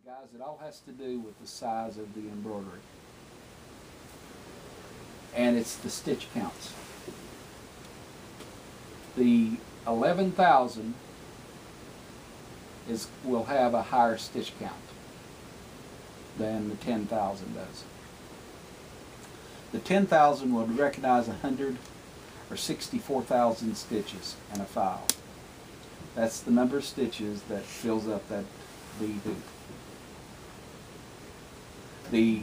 Guys, it all has to do with the size of the embroidery. And it's the stitch counts. The 11,000 will have a higher stitch count than the 10,000 does. The 10,000 will recognize 100 or 64,000 stitches in a file. That's the number of stitches that fills up that the hoop. The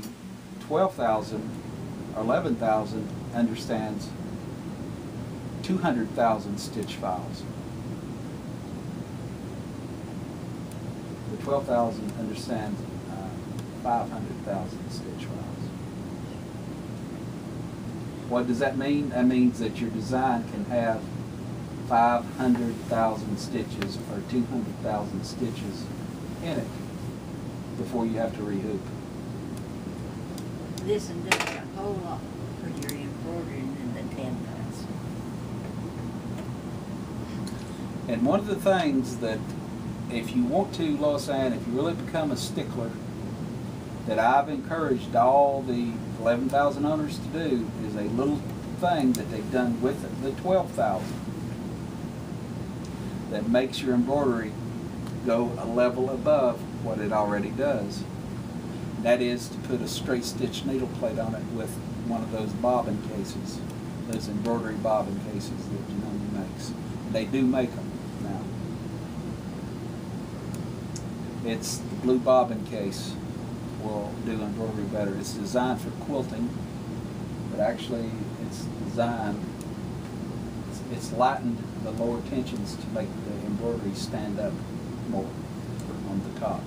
12,000 or 11,000 understands 200,000 stitch files. The 12,000 understands 500,000 stitch files. What does that mean? That means that your design can have 500,000 stitches or 200,000 stitches in it before you have to rehoop. This and does a whole lot for your embroidery than the 10,000. And one of the things that, if you want to, Lois Ann, if you really become a stickler, that I've encouraged all the 11,000 owners to do is a little thing that they've done with it, the 12,000, that makes your embroidery go a level above what it already does. That is to put a straight stitch needle plate on it with one of those bobbin cases, those embroidery bobbin cases that Janome makes. They do make them now. It's the blue bobbin case will do embroidery better. It's designed for quilting, but actually it's designed, it's lightened the lower tensions to make the embroidery stand up more on the top.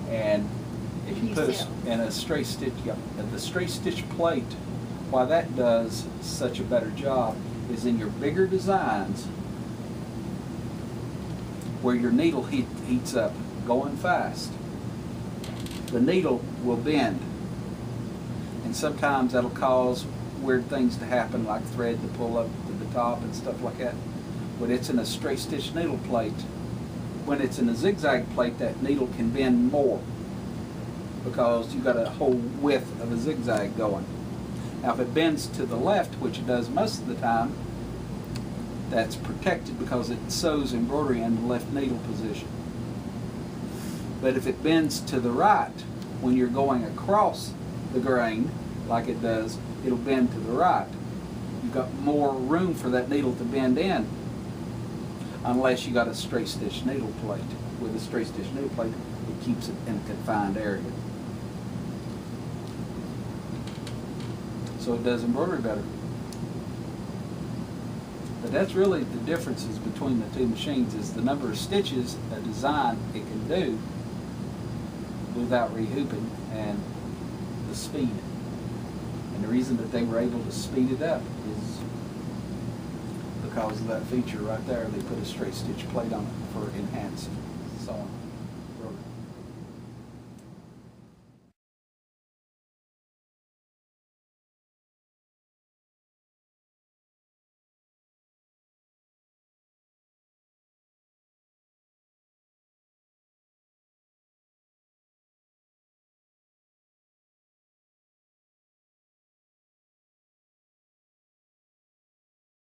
And if you put in a straight stitch, the straight stitch plate, why that does such a better job is in your bigger designs where your needle heats up going fast. The needle will bend, and sometimes that'll cause weird things to happen, like thread to pull up to the top and stuff like that. When it's in a straight stitch needle plate, when it's in a zigzag plate, that needle can bend more because you've got a whole width of a zigzag going. Now if it bends to the left, which it does most of the time, that's protected because it sews embroidery in the left needle position. But if it bends to the right, when you're going across the grain, like it does, it'll bend to the right. You've got more room for that needle to bend in, unless you got a straight stitch needle plate. With a straight stitch needle plate, it keeps it in a confined area. So it does embroidery better. But that's really the differences between the two machines, is the number of stitches a design it can do without rehooping, and the speed. And the reason that they were able to speed it up is because of that feature right there. They put a straight stitch plate on it for enhanced sewing.